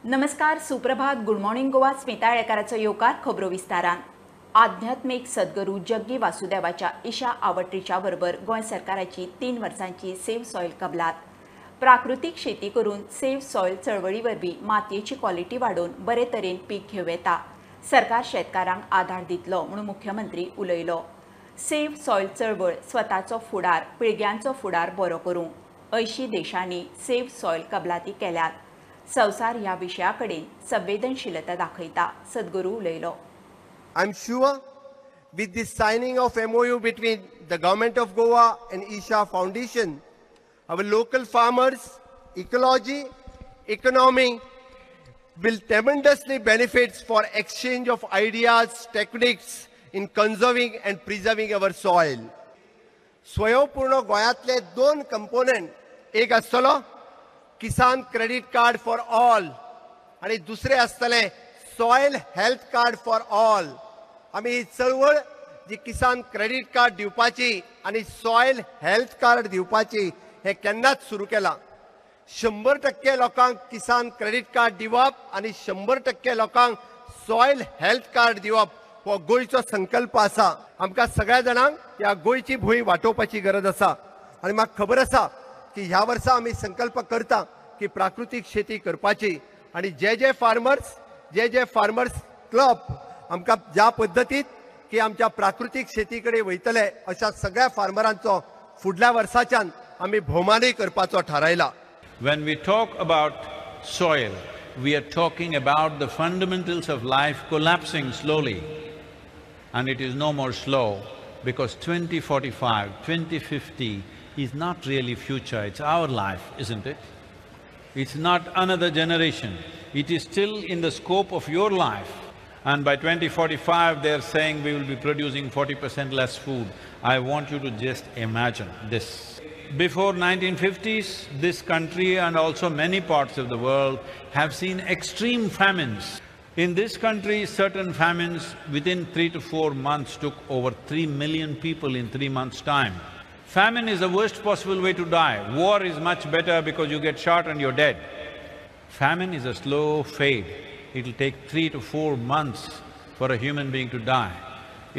नमस्कार, सुप्रभात, good morning Goa. Smita येळकाराचो येवकार खबरो विस्तारान. आध्यात्मिक सद्गुरू जग्गी वासुदेवाच्या ईशा आवट्रीच्या बरोबर गोंय सरकाराची 3 वर्सांची सेव्ह सॉयल कबलात. प्राकृतीक शेती करून सेव्ह सॉयल चळवळी वरवीं मातयेची क्वॉलिटी वाडोवन बरे तरेन पीक घेवं येता. सरकार शेतकारांक आधार दितलो म्हणून मुख्यमंत्री उलयलो. सेव्ह सॉयल चळवळ स्वताचो फुडार, पिळग्यांचो फुडार बरो करूंक 80 देशांनी सेव्ह सॉयल कबलाती केल्यात. संसार ह्या विशयाकडेन संवेदनशीलता दाखयता. सद्गुरू उलयलो. I'm sure with the signing of MOU between the Government of Goa and Isha Foundation, our local farmers, ecology, economy will tremendously benefit for exchange of ideas, techniques in conserving and preserving our soil. स्वयंपूर्ण गोंयांतले 2 component एक आसतलो किसान credit card for all आणि दुसरे आसतले soil health card for all. आमी ही चळवळ जी किसान credit card दिवपाची आणि सॉयल हेल्थ कार्ड दिवपाची हे केन्नाच सुरू केला. 100% लोकांक किसान क्रेडिट कार्ड दिवप आणि 100% लोकांक सॉयल हेल्थ कार्ड दिवप हो गोंयचो संकल्प आसा. आमकां सगळ्या जाणांक ह्या गोंयची भूंय वाटोवपाची गरज आसा आणि म्हाका खबर आसा की ह्या वर्सा आमी संकल्प करता की प्राकृतीक शेती करपाची आणि जे फार्मर्स क्लब आमकां ज्या पद्दतीत की आमच्या प्राकृतीक शेती कडेन वयतले अशा सगळ्या फार्मरांचो फुडल्या वर्साच्यान आमी भोवमानय करपाचो थारायला. When we talk about soil, we are talking about the fundamentals of life collapsing slowly. And it is no more slow because 2045, 2050 is not really future, it's our life, isn't it? It's not another generation. It is still in the scope of your life. And by 2045, they're saying we will be producing 40% less food. I want you to just imagine this. Before 1950s, this country and also many parts of the world have seen extreme famines. In this country, certain famines within 3 to 4 months took over 3 million people in 3 months' time. Famine is the worst possible way to die. War is much better because you get shot and you're dead. Famine is a slow fade. It'll take 3 to 4 months for a human being to die.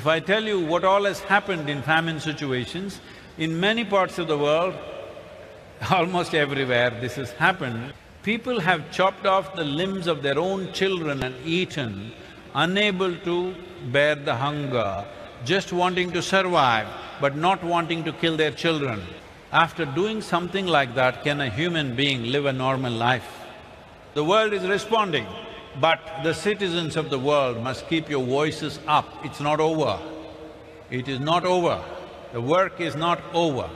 If I tell you what all has happened in famine situations, in many parts of the world, almost everywhere this has happened, people have chopped off the limbs of their own children and eaten, unable to bear the hunger, just wanting to survive, but not wanting to kill their children. After doing something like that, can a human being live a normal life? The world is responding, but the citizens of the world must keep your voices up. It's not over. It is not over. The work is not over.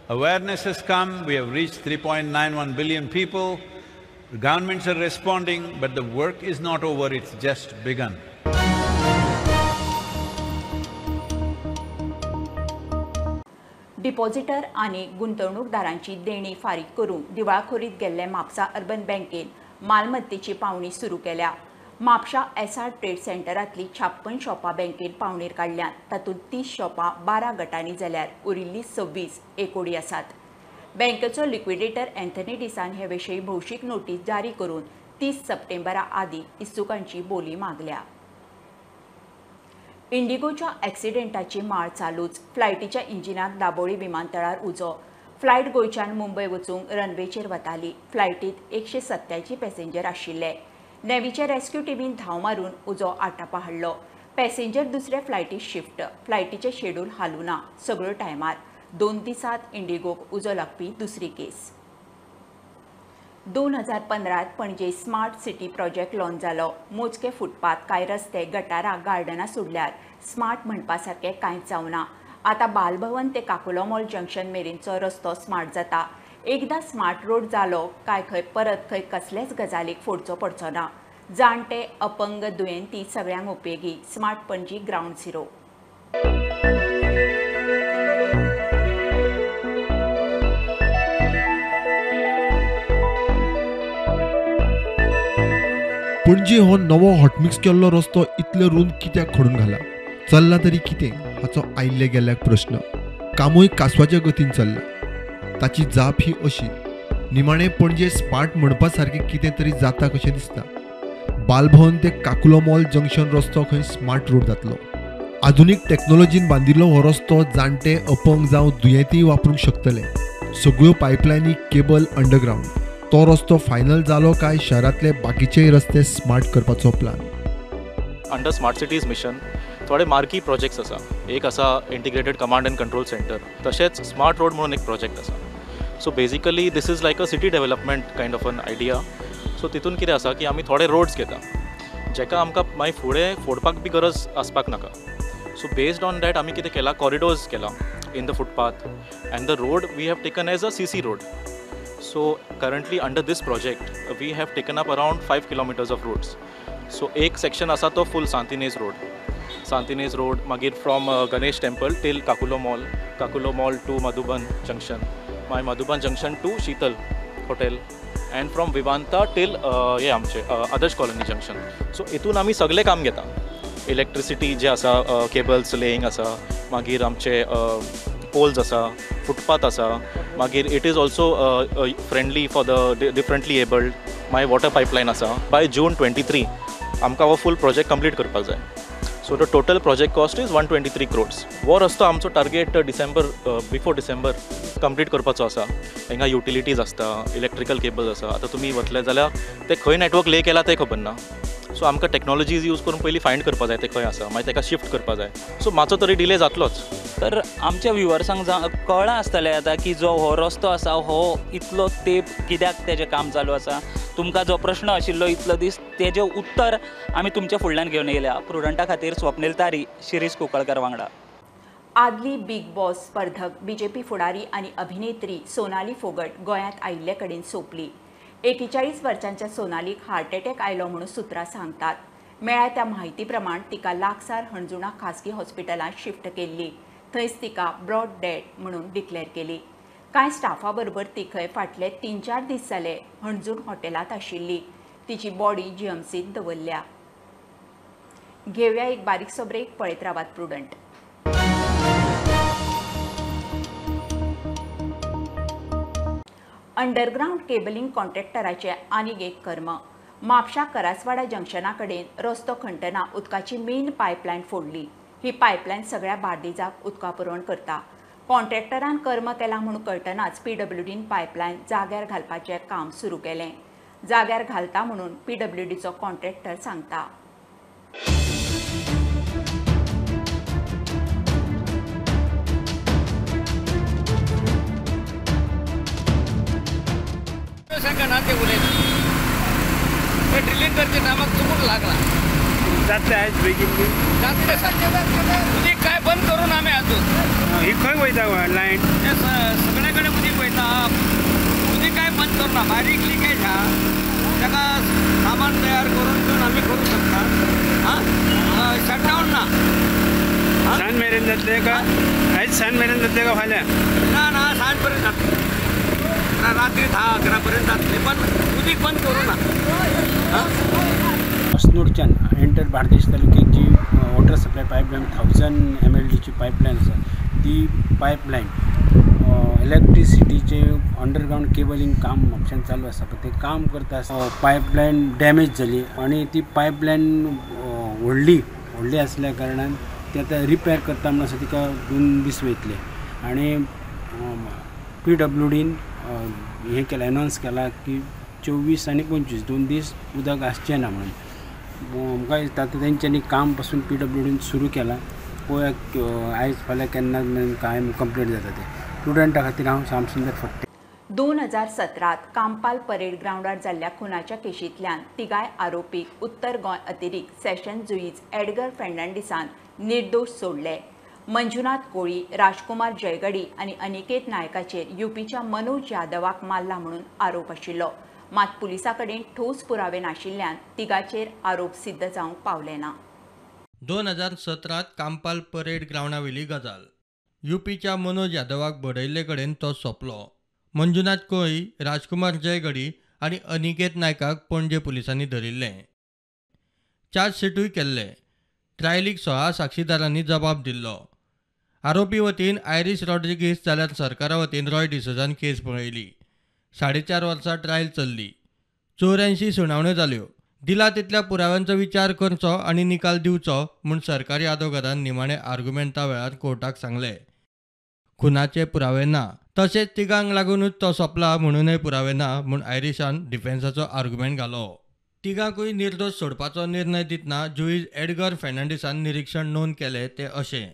Awareness has come, we have reached 3.91 billion people. The governments are responding, but the work is not over, it's just begun. Depositor आणि गुंतवणूकदारांची देणी फारीक करून दिवाळखोरीत गेल्ले Mapusa urban बँकेन मालमत्तेची पावणी सुरू केल्या. म्हापशा SR ट्रेड सेंटरांतली 56 शॉपां बँकेन पावणेर काडल्यात. तातूंत 30 शॉपां 12 गटांनी जाल्यार उरिल्ली 26 एकोडी आसात. बँकेचो लिक्विडेटर एंथनी डिसान हे विशीं भौशीक नोटीस जारी करून 30 सप्टेंबरा आदीं इत्सुकांची बोली मागल्या. इंडिगोच्या ॲक्सिडेंटाची माळ चालूच. फ्लायटीच्या इंजिनाक दाबोळी विमानतळार उजो. फ्लायट गोंयच्यान मुंबय वचूंक रनवेचेर वताली. फ्लायटींत 187 पॅसेंजर आशिल्ले. नेव्हीच्या रेस्क्यू टिमीन धांव मारून उजो आटापा हाडलो. पॅसेंजर दुसऱ्या फ्लायटीत शिफ्ट. फ्लायटीचें शेड्यूल हालूं ना. सगळ्यो टायमार. 2 दिसांत इंडिगोक उजो लागपी दुसरी केस. 2015 पणजे स्मार्ट सिटी प्रोजेक्ट लॉन्च जालो. मोजके फुटपाथ, कांय रस्ते, गटारां, गार्डनां सोडल्यार स्मार्ट म्हणपासारकें कांयच जावना. आतां बालभवन ते काकोलो मॉल जंक्शन मेरेनचो रस्तो स्मार्ट जाता. एकदां स्मार्ट रोड जालो काय परत खंय कसलेच गजालीक फोडचो पडचो ना. जाणटे, अपंग, दुयेंती सगळ्यांक उपेगी. Smart Panaji ground zero. Panaji हो नवो हॉटमिक्स केल्लो रस्तो इतले रुंद कित्याक खडून घाला? चल्ला तरी कितें हाचो आयिल्ले गेल्याक प्रश्न. कामूय कासवाच्या गतीन चल्ला. ताची जाप ही अशी निमाणे पणजे स्मार्ट म्हणपा सारकें कितें तरी जाता कशें दिसता. बालभवन ते काकुलो मॉल जंक्शन रस्तो खंय स्मार्ट रोड जातलो. आधुनीक टॅक्नॉलॉजीन बांदिल्लो हो रस्तो जाणटे अपंग जावं दुयेंतीय वापरूंक शकतले. सगळ्यो पायपलायनी केबल अंडरग्राउंड. तो रस्तो फायनल जालो काय शहरातले बाकीचेय रस्ते स्मार्ट करपाचो plan. Under smart cities mission थोडे मार्की प्रोजेक्ट्स आसा. एक आसा integrated command end control centre, तशेंच स्मार्ट रोड म्हणून एक प्रोजेक्ट आसा. So basically this is like a city development kind of N idea. So तितून कितें आसा की आमी थोडे रोड्स घेता जेका आमकां मागीर फुडें फोडपाक बी गरज आसपाक नाका. सो बेस्ड ऑन दॅट आमी कितें केलां, कॉरिडोर्स केला in the footpath and the road we have taken as a CC road. So currently under this project we have taken up around 5 kilometers of roads. So एक section असा तो full Santinez road मागीर from Ganesh temple till Kakulo mall to Madhuban junction, my Madhuban junction to Sheetal hotel and from Vivanta till हे आमचे Adarsh colony junction. So इथून आम्ही सगळे काम घेता. इलेक्ट्रिसिटी जे आसा, केबल्स लेईंग आसा, मागीर आमचे पोल्स आसा, फुटपाथ आसा, मागीर it is also friendly for the differently abled. My water pipeline आसा. बाय जून 23 आमकां हो फूल प्रोजेक्ट कंप्लीट करपाक जाय. So the total project cost is 123 crores. हो रस्तो आमचो टार्गेट बिफोर डिसेंबर कंप्लीट करपाचो आसा. हिंगा युटिलिटीज आसता, इलेक्ट्रिकल केबल्स आसा. आतां तुमी वतले जाल्यार ते खंय नेटवर्क ले केला तें खबर ना. सो आमकां टॅक्नॉलॉजीज यूज करून पयलीं फायंड करपा जाय ते खंय आसा, मागीर ताका शिफ्ट करपा जाय. सो मातसो तरी डिले जातलोच. तर आमच्या व्ह्युअर्सांक कळ्ळां आसतलें आतां की जो हो रस्तो आसा हो इतलो तेंप कित्याक तेजें काम चालू आसा. तुमकां जो प्रश्न आशिल्लो इतलो दीस तेजें उत्तर आमी तुमच्या फुडल्यान घेवन येयल्या. प्रुडंटा खातीर स्वप्नील तारी, शिरीष कुंकळकर वांगडा. आदली बिग बॉस स्पर्धक BJP फुडारी आनी अभिनेत्री सोनाली फोगट गोंयांत आयिल्ले कडेन सोंपली. 41 वर्सांच्या सोनालीक हार्ट एटॅक आयलो म्हणून सुत्रां सांगतात. मेळ्ळ्या त्या म्हायती प्रमाण तिका लागसार हणजुणा खासगी हॉस्पिटलांत शिफ्ट केल्ली. थंयच तिका ब्रॉड डेड म्हणून डिक्लेअर केली. कांय स्टाफा बरोबर ती खंय फाटले 3-4 दीस जाले हणजूण हॉटेलांत आशिल्ली. तिची बॉडी GMCत दवरल्या. घेवया एक बारीकसो ब्रेक. पळयत रावात प्रुडंट. अंडरग्राउंड केबलिंग कॉन्ट्रॅक्टराचे आनीक एक कर्म. म्हापशा करासवाडा जंक्शना कडेन रस्तो खणटना उदकाची मेन पायपलायन फोडली. ही पायपलायन सगळ्या बार्देजाक उदका पुरवण करता. कॉन्ट्रॅक्टरान कर्म केला म्हणून कळटनाच PWDन पायपलायन जाग्यार घालपाचें काम सुरू केलें. जाग्यार घालता म्हणून PWDचो कॉन्ट्रॅक्टर सांगता. ड्रिलिंग करचे नामक चुकून लागला जातले आयज बेगीन बी जातले उदीक काय बंद करून आमी अजून ही खंय वयता लायन सगळे कडेन उदीक वयता. उदीक काय बंद करना. बारीक लिकेज हा ताका सामान तयार करून घेवन आमी करूं शकता. हां शटडावन ना. सांज मेरेन जातले का आयज सांज मेरेन जातले का फाल्यां? ना सांज पर्यंत जातले. रात्री 10-11 पर्यंत जातले पण उदीक बंद करू ना. अस्नूरच्यान एंटर बार्देश तालुक्यात जी water supply pipeline 1000 mld pipeline आसा ती पायपलायन इलेक्ट्रिसिटीचे अंडरग्राउंड केबलिंग काम म्हापशान चालू आसा. पण ते काम करता पायपलायन डॅमेज जाली आणि ती पायपलायन व्हडली आसल्या कारणान ती आतां रिपेर करता म्हणून आसा तिका 2 दीस वयतले. आणि PWDन हें केलां, एनावन्स केलां की 24 आणि 25 2 दीस उदक आसचें ना म्हणून. आमकां दिसता तेंच्यांनी काम पासून PWDन सुरू केलां. पळोवया आयज फाल्यां केन्ना काम कंप्लीट जाता ते. स्टुडंटा खातीर हांव श्यामसुंदर फडते. 2017 कांपाल परेड ग्राउंडार जाल्ल्या खुनाच्या केशींतल्यान तिगाय आरोपीक उत्तर गोंय अतिरिक्त सेशन जुईज एडगर फेर्नांडीसान निर्दोश सोडले. मंजुनाथ कोळी, राजकुमार जयगडी आणि अनिकेत नायकाचेर UPच्या मनोज यादवाक मारला म्हणून आरोप आशिल्लो. मात पुलिसा कडेन ठोस पुरावे नाशिल्ल्यान तिगाचेर आरोप सिद्ध जावंक पावले ना. 2017 कांपाल परेड ग्राउंडावेली गजाल. UPच्या मनोज यादवाक बडयल्ले कडेन तो सोंपलो. मंजुनाथ कोळी, राजकुमार जयगडी आणि अनिकेत नायकाक पणजे पुलिसांनी धरिल्ले. चार्जशीटूय केल्ले. ट्रायलीक 16 साक्षीदारांनी जबाब दिल्लो. आरोपी वतीन आयरिश रॉड्रिगीस जाल्यार सरकारा वतीन रॉय डिसोजान केस पळयली. 4.5 वर्सां ट्रायल चल्ली. 84 सुनावण्यो जाल्यो. दिला तितल्या पुराव्यांचो विचार करचो आनी निकाल दिवचो म्हूण सरकारी आदवोगादान निमाणे आर्ग्युमेंटा वेळार कोर्टाक सांगलें. खुनाचे पुरावे ना, तशेंच तिगांक लागूनच तो सोंपला म्हणूनय पुरावे ना म्हूण आयरिशान डिफेन्साचो आर्ग्युमेंट घालो. तिगांकूय निर्दोश सोडपाचो निर्णय दितना जुईज एडगर फेर्नांडीसान निरीक्षण नोंद केलें ते अशें.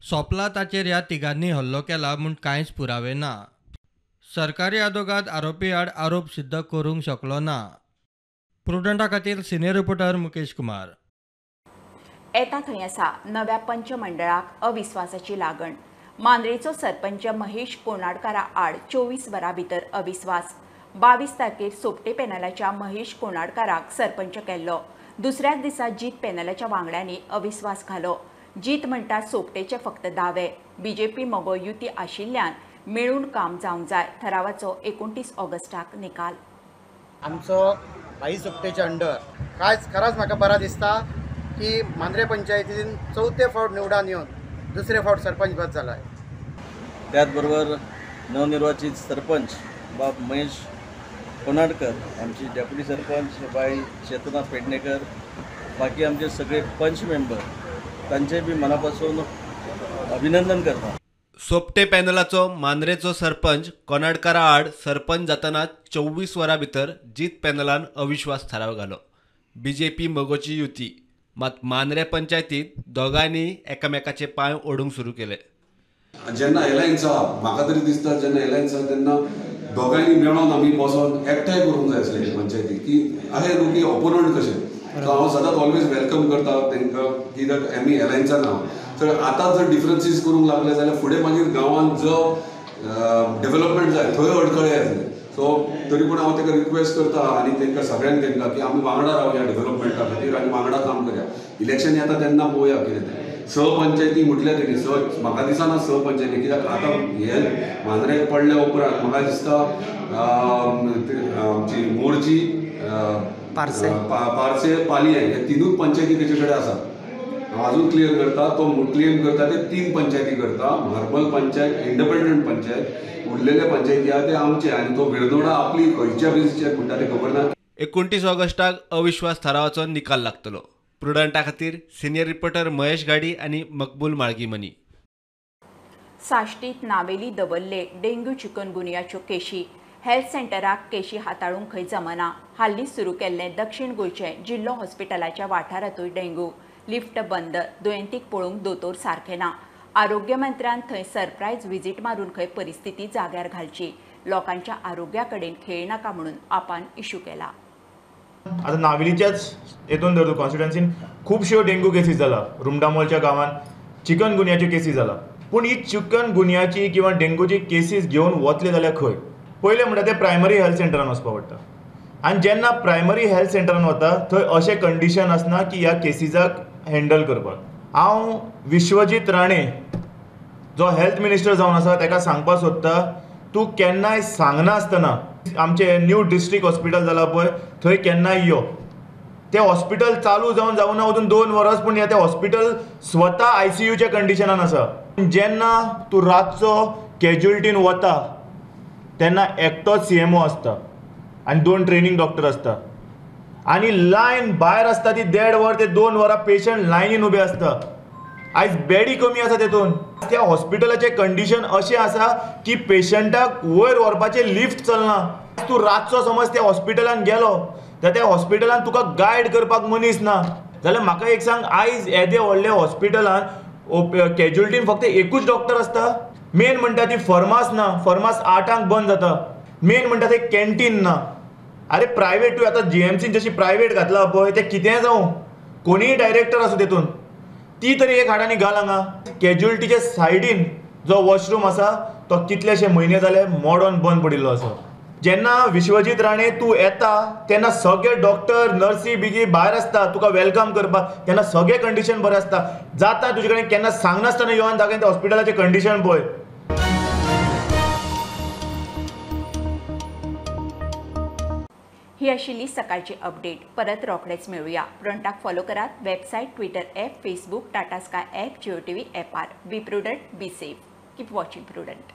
सोंपला ताचेर ह्या तिगांनी हल्लो केला म्हूण कांयच पुरावे ना. सरकारी आदवोगाद आरोपी आड आरोप सिद्ध करूंक शकलो ना. प्रुडंटा खातीर सिनियर रिपोर्टर मुकेश कुमार. येता थंय आसा नव्या पंच मंडळाक अविस्वासाची लागण. मांद्रेचो सरपंच महेश कोनाडकारा आड 24 वरां भितर अविस्वास. 22 तारखेर सोपटे पॅनलाच्या महेश कोनाडकाराक सरपंच केल्लो. दुसऱ्याच दिसा जीत पॅनलाच्या वांगड्यांनी अविस्वास घालो. जीत म्हणटा सोपटेचे फक्त दावे. बीजेपी मोगो युती आशिल्ल्यान मेळून काम जावंक जाय. ठरावाचो 29 ऑगस्टाक निकाल. आमचो भाई सोपटेच्या अंडर खराच म्हाका बरा दिसता की मांद्रे पंचायतीन 4थे फावट निवडान येवन दुसरे फावट सरपंच पद जाला. त्याच बरोबर नवनिर्वाचित सरपंच बाब महेश कोनाडकर, आमची डेप्युटी सरपंच बाई चेतना पेडणेकर, बाकी आमचे सगळे पंच मेंबर, तांचे बी मनापासून अभिनंदन करता. सोपटे पॅनलाचो मांद्रेचो सरपंच कोनाडकारा आड सरपंच जातना 24 वरां भितर जीत पॅनलान अविश्वास थाराव घालो. बीजेपी मोगोची युती. मात मांद्रे पंचायतीत दोगांनी एकामेकाचे पांय ओडूंक सुरू केले. जेन्ना एलायन्स आहा, म्हाका तरी दिसता जेन्ना एलायन्स आहा तेन्ना दोगांनी मेळोन आमी बसोन एकठांय करूंक जाय आसलें पंचायती की अहे न्हू की ऑपोनंट कशें. सो हांव सदांच ऑलवेज वेलकम करता तांकां कित्याक आमी एलायन्सान आहा. तर आतां जर डिफरन्सीस करूंक लागले जाल्यार फुडें मागीर गांवांत जो डेव्हलपमेंट जाय थंय अडखळे येतले. सो तरी पूण हांव ताका रिक्वेस्ट करता आनी तांकां सगळ्यांक तांकां की आमी वांगडा रावया डेव्हलपमेंटा खातीर आनी वांगडा काम करया. इलेक्शन येता तेन्ना पळोवया कितें तें. सहपंचायती म्हटल्या तेणी म्हाका दिसना सहपंचायती कित्याक आतां हे मांद्रेक पडल्या उपरांत म्हाका दिसता आमची मोरची पारसे पालये हे तिनूच पंचायती तेचे कडेन आसात. हांव अजून क्लियर करता तो क्लेम करता ते 3 पंचायती करता. मार्बल पंचायत इंडिपेंडंट पंचायत, उरलेले पंचायती आहा ते आमचे आनी तो वेर्दोडा आपली खंयच्या बेसीचेर म्हणटा ते खबर ना. 29 ऑगस्टाक अविश्वास थारावाचो निकाल लागतलो. प्रुडंटा खातीर सिनियर रिपोर्टर महेश गाडी आनी मकबूल माळगीमनी. साश्टीत नावेली दवरले डेंग्यू चिकनगुनियाच्यो केशी. हेल्थ सेंटराक केशी हाताळूंक खंय जमना. हालींच सुरू केल्लें दक्षिण गोंयचे जिल्लो हॉस्पिटलाच्या वाठारांतूय डेंग्यू. लिफ्ट बंद. दुयेंतीक पळोवंक दोतोर सारके ना. आरोग्य मंत्र्यान थंय सरप्रायज विजीट मारून खंय परिस्थिती जाग्यार घालची. लोकांच्या आरोग्या कडेन खेळ नाका म्हणून आपान इशू केला. आता नावेलीच्याच हेतून धर कॉन्स्टिट्युएन्सीन खुबश्यो डेंग्यू केसीस जाला. रुमडामोलच्या गांवांत चिकनगुनियाच्यो केसीस जाला. पूण ही चिकनगुनियाची किंवा डेंग्यूची केसीस घेवन वतले जाल्यार खंय? पयलें म्हणटा ते प्रायमरी हेल्थ सेंटरान वचपाक पडटा. आनी जेन्ना प्रायमरी हेल्थ सेंटरान वता थंय अशें कंडिशन आसना की ह्या केसीसाक हँडल करपाक. हांव विश्वजीत राणे जो हेल्थ मिनिस्टर जावन आसा ताका सांगपाक सोदता तूं केन्नाय सांगना आसतना आमचें न्यू डिस्ट्रिक्ट हॉस्पिटल जाला पळय थंय केन्नाय यो. तें हॉस्पिटल चालू जावन जावना अजून 2 वर्स पूण तें हॉस्पिटल स्वता ICUच्या कंडिशनान आसा. जेन्ना तूं रातचो कॅज्युअलिटीन वता तेन्ना एकटोच CMO आसता आनी 2 ट्रेनिंग डॉक्टर आसता आनी लायन भायर आसता ती 1.5 वर ते 2 वरां पेशंट लायनीन उबे आसता. आयज बेडी कमी आसा तेतून. त्या हॉस्पिटलाचे कंडिशन अशें आसा की पेशंटाक वयर व्हरपाचें लिफ्ट चलना. तूं रातचो समज त्या हॉस्पिटलान गेलो जाल्यार त्या हॉस्पिटलान तुका गायड करपाक मनीस ना जाल्यार म्हाका एक सांग आयज येदे व्हडल्या हॉस्पिटलान कॅज्युअलिटीन फक्त एकूच डॉक्टर आसता. मेन म्हणटा ती फर्मास ना. फर्मास 8 बंद जाता. मेन म्हणटा ते कॅन्टीन ना. अरे प्रायवेट तूं आतां GMCन जशी प्रायवेट घातला पळय तें कितें जावं कोणीय डायरेक्टर आसूं तेतून ती तरी एक हाडांनी घाल हांगा. कॅज्युअलिटीच्या सायडीन जो वॉशरूम आसा तो कितलेशे म्हयने जाले मोडोन बंद पडिल्लो आसा. जेन्ना विश्वजीत राणे तूं येता तेन्ना सगळे डॉक्टर नर्सी बिगी भायर आसता तुका वेलकम करपाक. तेन्ना सगळे कंडिशन बरें आसता. जाता तुजे कडेन केन्ना सांगनासतना येवन दाखय त्या हॉस्पिटलाचें कंडिशन पळय. ही आशिल्ली सकाळची अपडेट. परत रोखडेच मेळुया. प्रुडंटाक फॉलो करात. Website, Twitter app, Facebook, Tata Sky app, Jio TV ॲपार. Be prudent, be safe. Keep watching prudent.